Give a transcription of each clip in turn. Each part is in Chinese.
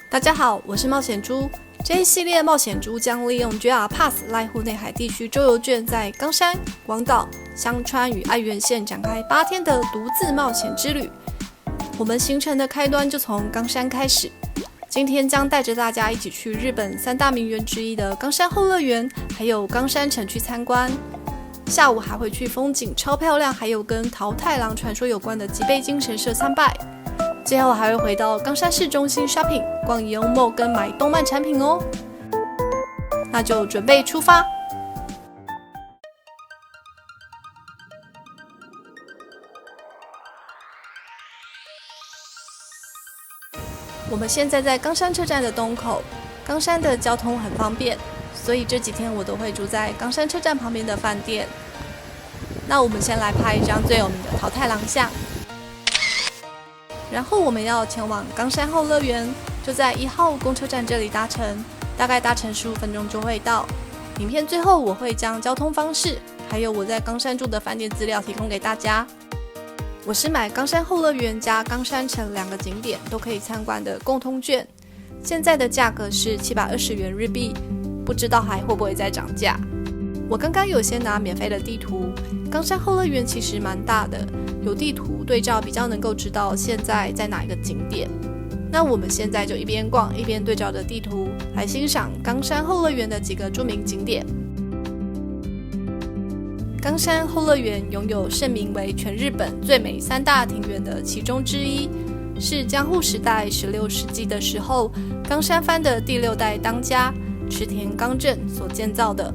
大家好，我是冒险猪。这一系列冒险猪将利用 JR Pass 濑户内海地区周游券，在冈山、广岛、香川与爱媛县展开8天的独自冒险之旅。我们行程的开端就从冈山开始，今天将带着大家一起去日本3大名园之一的冈山后乐园，还有冈山城区参观。下午还会去风景超漂亮，还有跟桃太郎传说有关的吉备金神社参拜。最后还会回到冈山市中心 shopping， 逛宜欧 mall 跟买动漫产品哦。那就准备出发。我们现在在冈山车站的东口，冈山的交通很方便，所以这几天我都会住在冈山车站旁边的饭店。那我们先来拍一张最有名的桃太郎像。然后我们要前往冈山后乐园，就在1号公车站这里搭乘，大概搭乘15分钟就会到。影片最后我会将交通方式，还有我在冈山住的饭店资料提供给大家。我是买冈山后乐园加冈山城2个景点都可以参观的共通券，现在的价格是720元日币，不知道还会不会再涨价。我刚刚有先拿免费的地图，冈山后乐园其实蛮大的，有地图对照比较能够知道现在在哪一个景点。那我们现在就一边逛一边对照着地图来欣赏冈山后乐园的几个著名景点。冈山后乐园拥有盛名为全日本最美3大庭园的其中之一，是江户时代16世纪的时候冈山藩的第6代当家池田刚正所建造的。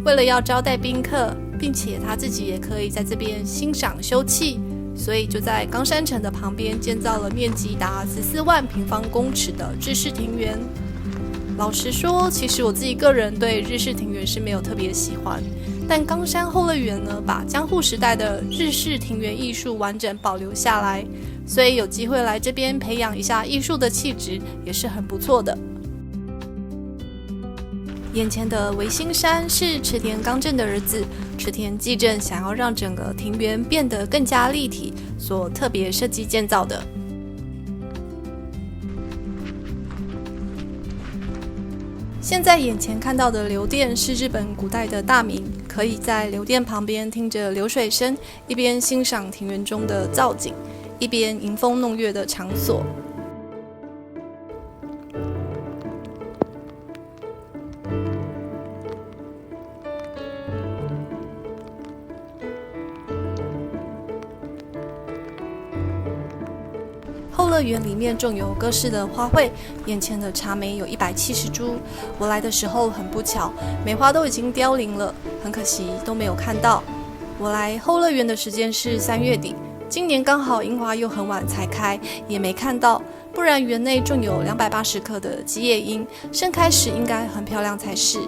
为了要招待宾客，并且他自己也可以在这边欣赏休憩，所以就在冈山城的旁边建造了面积达14万平方公尺的日式庭园。老实说，其实我自己个人对日式庭园是没有特别喜欢，但冈山后乐园呢，把江户时代的日式庭园艺术完整保留下来，所以有机会来这边培养一下艺术的气质也是很不错的。眼前的维新山是池田刚正的儿子池田纪正想要让整个庭园变得更加立体所特别设计建造的。现在眼前看到的流殿是日本古代的大名，可以在流殿旁边听着流水声，一边欣赏庭园中的造景，一边迎风弄月的场所。后乐园里面种有各式的花卉，眼前的茶梅有170株。我来的时候很不巧，梅花都已经凋零了，很可惜都没有看到。我来后乐园的时间是3月底，今年刚好樱花又很晚才开，也没看到，不然园内种有280棵的吉野樱，盛开时应该很漂亮才是。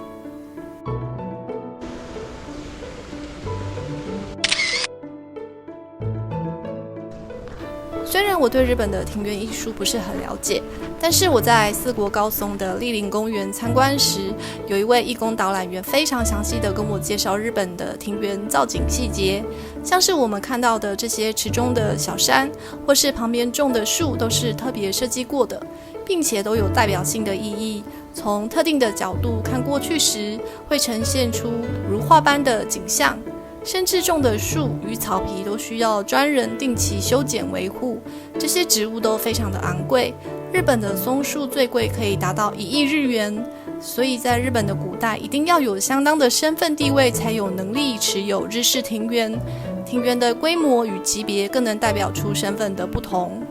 虽然我对日本的庭园艺术不是很了解，但是我在四国高松的莅林公园参观时，有一位义工导览员非常详细的跟我介绍日本的庭园造景细节，像是我们看到的这些池中的小山，或是旁边种的树，都是特别设计过的，并且都有代表性的意义。从特定的角度看过去时，会呈现出如画般的景象。甚至种的树与草皮都需要专人定期修剪维护，这些植物都非常的昂贵。日本的松树最贵可以达到1亿日元，所以在日本的古代一定要有相当的身份地位，才有能力持有日式庭园。庭园的规模与级别更能代表出身份的不同。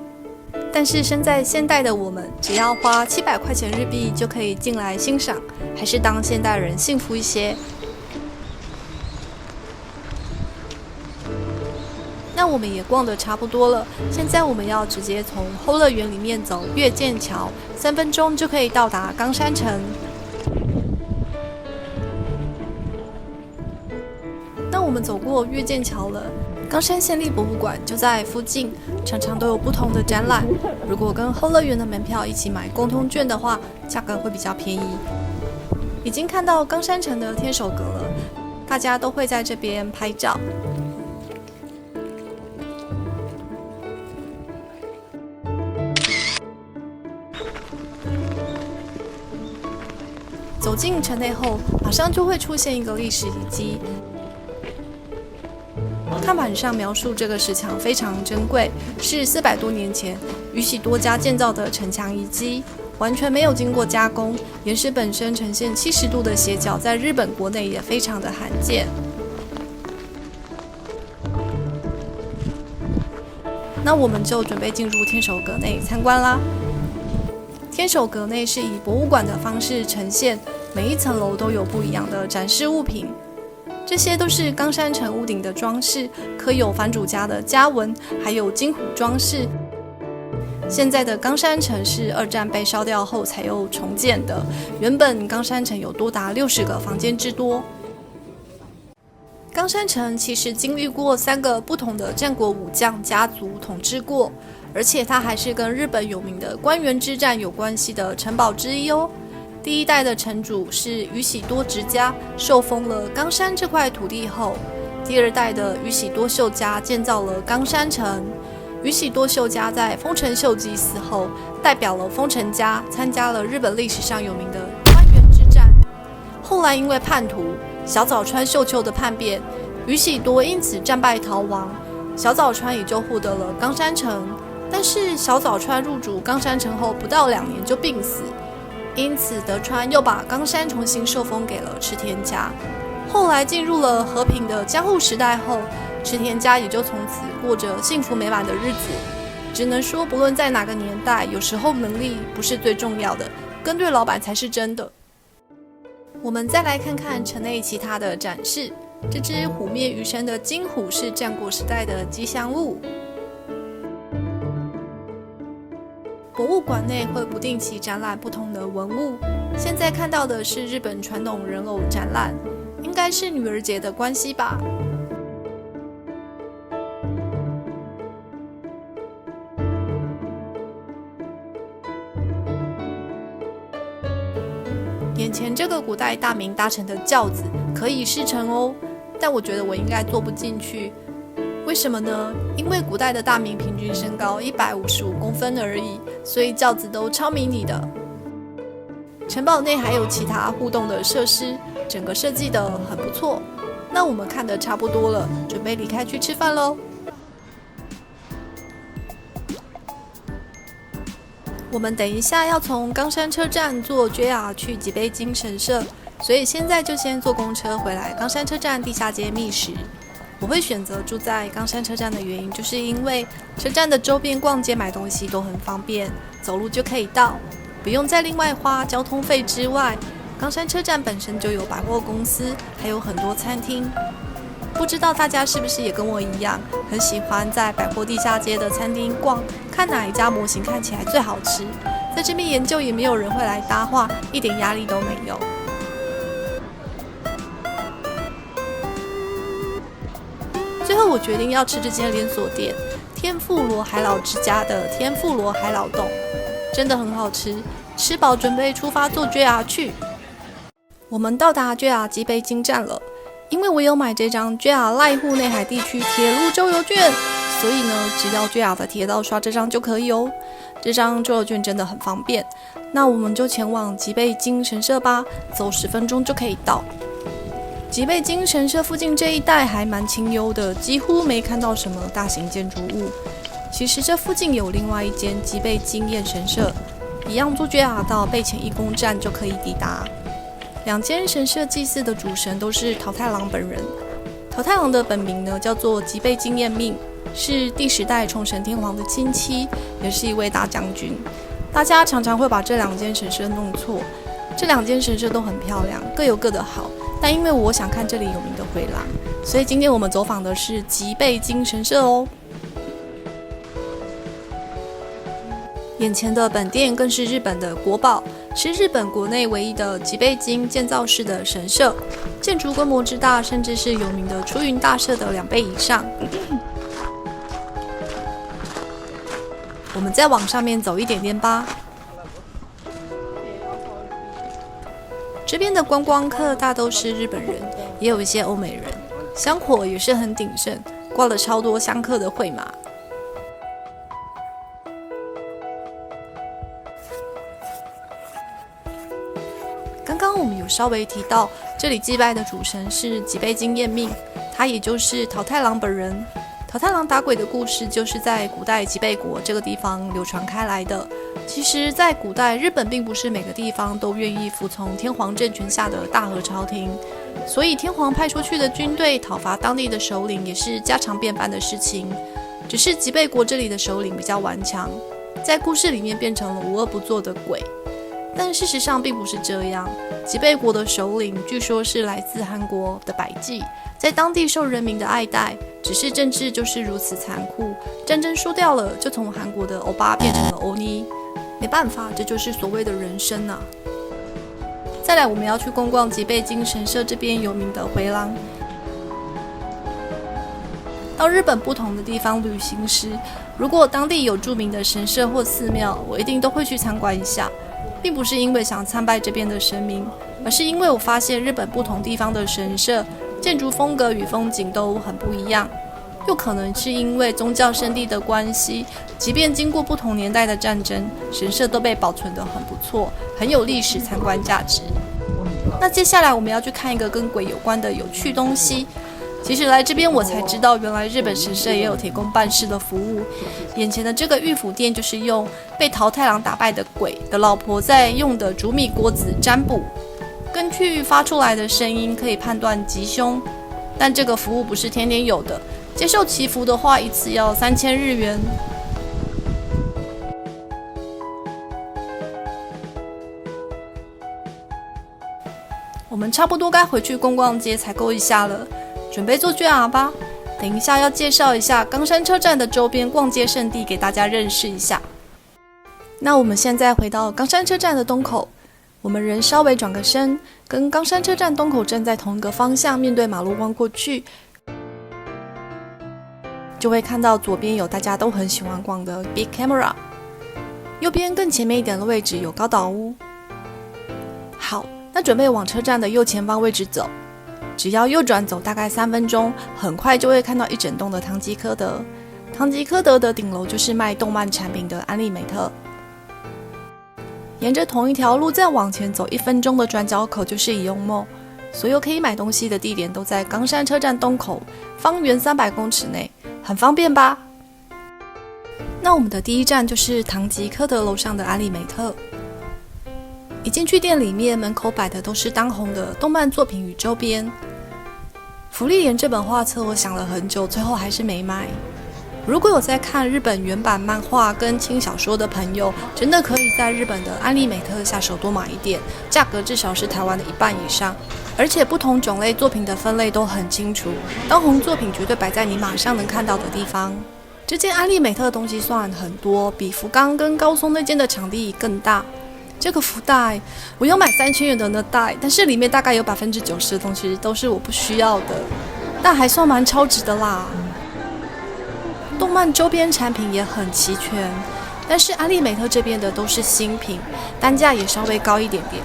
但是身在现代的我们，只要花700块钱日币就可以进来欣赏，还是当现代人幸福一些。那我们也逛得差不多了，现在我们要直接从后乐园里面走越见桥，3分钟就可以到达冈山城。那我们走过越见桥了，冈山县立博物馆就在附近，常常都有不同的展览。如果跟后乐园的门票一起买共通券的话，价格会比较便宜。已经看到冈山城的天守阁了，大家都会在这边拍照。走进城内后，马上就会出现一个历史遗迹。看板上描述这个石墙非常珍贵，是400多年前宇喜多家建造的城墙遗迹，完全没有经过加工，岩石本身呈现70度的斜角，在日本国内也非常的罕见。那我们就准备进入天守阁内参观啦。天守阁内是以博物馆的方式呈现，每一层楼都有不一样的展示物品。这些都是冈山城屋顶的装饰，刻有藩主家的家纹，还有金虎装饰。现在的冈山城是2战被烧掉后才又重建的，原本冈山城有多达60个房间之多。冈山城其实经历过3个不同的战国武将家族统治过，而且它还是跟日本有名的关原之战有关系的城堡之一哦。第1代的城主是宇喜多直家，受封了冈山这块土地后，第2代的宇喜多秀家建造了冈山城。宇喜多秀家在丰臣秀吉死后，代表了丰臣家参加了日本历史上有名的关原之战。后来因为叛徒小早川秀秋的叛变，宇喜多因此战败逃亡，小早川也就获得了冈山城。但是小早川入主冈山城后不到2年就病死，因此德川又把冈山重新受封给了池田家。后来进入了和平的江户时代后，池田家也就从此过着幸福美满的日子。只能说不论在哪个年代，有时候能力不是最重要的，跟对老板才是真的。我们再来看看城内其他的展示。这只虎面鱼身的金虎是战国时代的吉祥物。博物馆内会不定期展览不同的文物，现在看到的是日本传统人偶展览，应该是女儿节的关系吧。眼前这个古代大名搭乘的轿子可以试乘哦，但我觉得我应该坐不进去。为什么呢？因为古代的大名平均身高155公分而已，所以轿子都超迷你的。城堡内还有其他互动的设施，整个设计得很不错。那我们看得差不多了，准备离开去吃饭喽。我们等一下要从冈山车站坐 JR 去吉备津神社，所以现在就先坐公车回来冈山车站地下街觅食。我会选择住在冈山车站的原因，就是因为车站的周边逛街买东西都很方便，走路就可以到，不用再另外花交通费之外，冈山车站本身就有百货公司，还有很多餐厅。不知道大家是不是也跟我一样，很喜欢在百货地下街的餐厅逛，看哪一家模型看起来最好吃，在这边研究也没有人会来搭话，一点压力都没有。最后我决定要吃这间连锁店天妇罗海老之家的天妇罗海老冻，真的很好吃。吃饱准备出发坐 JR 去。我们到达 JR 吉备津站了，因为我有买这张 JR 濑户内海地区铁路周游券，所以呢，只要 JR 的铁道刷这张就可以哦。这张周游券真的很方便。那我们就前往吉备津神社吧，走10分钟就可以到。吉备津神社附近这一带还蛮清幽的，几乎没看到什么大型建筑物。其实这附近有另外一间吉备津彦神社，一样坐 JR 到备前一宫站就可以抵达。2间神社祭祀的主神都是桃太郎本人。桃太郎的本名呢叫做吉备津彦命，是第10代冲绳天皇的亲戚，也是一位大将军。大家常常会把这2间神社弄错，这2间神社都很漂亮，各有各的好。但因为我想看这里有名的回廊，所以今天我们走访的是吉备津神社哦。眼前的本殿更是日本的国宝，是日本国内唯一的吉备津建造式的神社，建筑规模之大，甚至是有名的出云大社的2倍以上。我们再往上面走一点点吧。这边的观光客大都是日本人，也有一些欧美人，香火也是很鼎盛，挂了超多香客的会马。刚刚刚我们有稍微提到，这里祭拜的主神是吉备津彦命，他也就是桃太郎本人。桃太郎打鬼的故事就是在古代吉备国这个地方流传开来的。其实，在古代日本并不是每个地方都愿意服从天皇政权下的大和朝廷，所以天皇派出去的军队讨伐当地的首领也是家常便饭的事情。只是吉备国这里的首领比较顽强，在故事里面变成了无恶不作的鬼。但事实上并不是这样，吉备国的首领据说是来自韩国的百济，在当地受人民的爱戴，只是政治就是如此残酷，战争输掉了就从韩国的欧巴变成了欧尼，没办法，这就是所谓的人生啊。再来我们要去逛逛吉备津神社这边有名的回廊。到日本不同的地方旅行时，如果当地有著名的神社或寺庙，我一定都会去参观一下，并不是因为想参拜这边的神明，而是因为我发现日本不同地方的神社建筑风格与风景都很不一样，又可能是因为宗教圣地的关系，即便经过不同年代的战争，神社都被保存得很不错，很有历史参观价值。那接下来我们要去看一个跟鬼有关的有趣东西。其实来这边我才知道，原来日本神社也有提供办事的服务。眼前的这个御府殿就是用被桃太郎打败的鬼的老婆在用的煮米锅子占卜，根据发出来的声音可以判断吉凶。但这个服务不是天天有的，接受祈福的话一次要3000日元。我们差不多该回去逛逛街采购一下了，准备做JR吧。等一下要介绍一下冈山车站的周边逛街圣地给大家认识一下。那我们现在回到冈山车站的东口，我们人稍微转个身，跟冈山车站东口站在同一个方向，面对马路望过去，就会看到左边有大家都很喜欢逛的 Big Camera， 右边更前面一点的位置有高岛屋。好，那准备往车站的右前方位置走，只要右转走大概3分钟，很快就会看到一整栋的唐吉诃德。唐吉诃德的顶楼就是卖动漫产品的安利美特。沿着同一条路再往前走1分钟的转角口就是宜用mall，所有可以买东西的地点都在冈山车站东口，方圆300公尺内，很方便吧？那我们的第一站就是唐吉诃德楼上的安利美特。一进去店里面，门口摆的都是当红的动漫作品与周边。芙莉莲这本画册我想了很久，最后还是没买。如果有在看日本原版漫画跟轻小说的朋友，真的可以在日本的安利美特下手多买一点，价格至少是台湾的1半以上，而且不同种类作品的分类都很清楚，当红作品绝对摆在你马上能看到的地方。这间安利美特的东西算很多，比福冈跟高松那间的场地更大。这个福袋我有买3000元的那袋，但是里面大概有90%的东西都是我不需要的，但还算蛮超值的啦。动漫周边产品也很齐全，但是安利美特这边的都是新品，单价也稍微高一点点。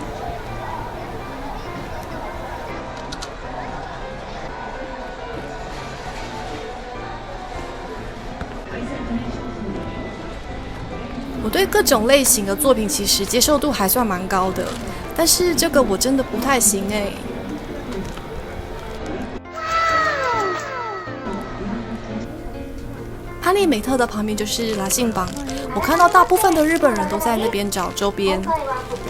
我对各种类型的作品其实接受度还算蛮高的，但是这个我真的不太行欸。安利美特的旁边就是拉信榜，我看到大部分的日本人都在那边找周边，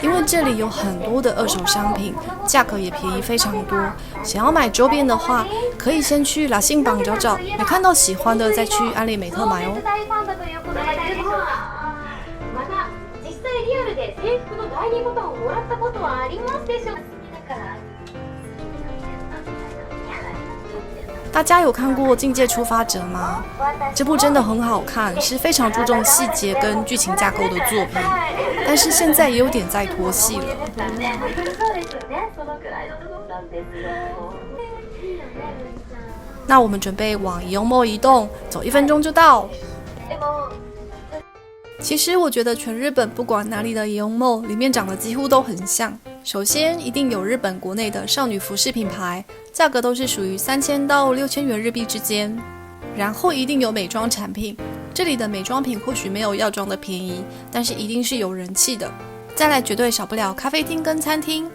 因为这里有很多的二手商品，价格也便宜非常多。想要买周边的话，可以先去拉信榜找找，没看到喜欢的再去安利美特买哦。大家有看过《境界出发者》吗？这部真的很好看，是非常注重细节跟剧情架构的作品，但是现在也有点在拖戏了。那我们准备往宜用mall移动，走1分钟就到。其实我觉得全日本不管哪里的宜用mall里面长得几乎都很像。首先一定有日本国内的少女服饰品牌，价格都是属于3000到6000元日币之间。然后一定有美妆产品，这里的美妆品或许没有药妆的便宜，但是一定是有人气的。再来绝对少不了咖啡厅跟餐厅。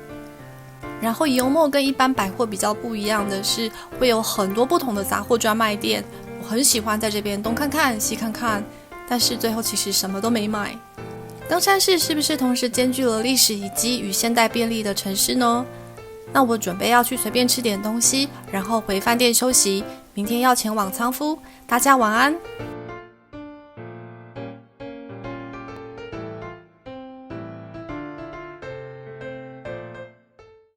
然后油墨跟一般百货比较不一样的是，会有很多不同的杂货专卖店，我很喜欢在这边东看看西看看，但是最后其实什么都没买。冈山市是不是同时兼具了历史遗迹与现代便利的城市呢？那我准备要去随便吃点东西，然后回饭店休息，明天要前往仓敷，大家晚安。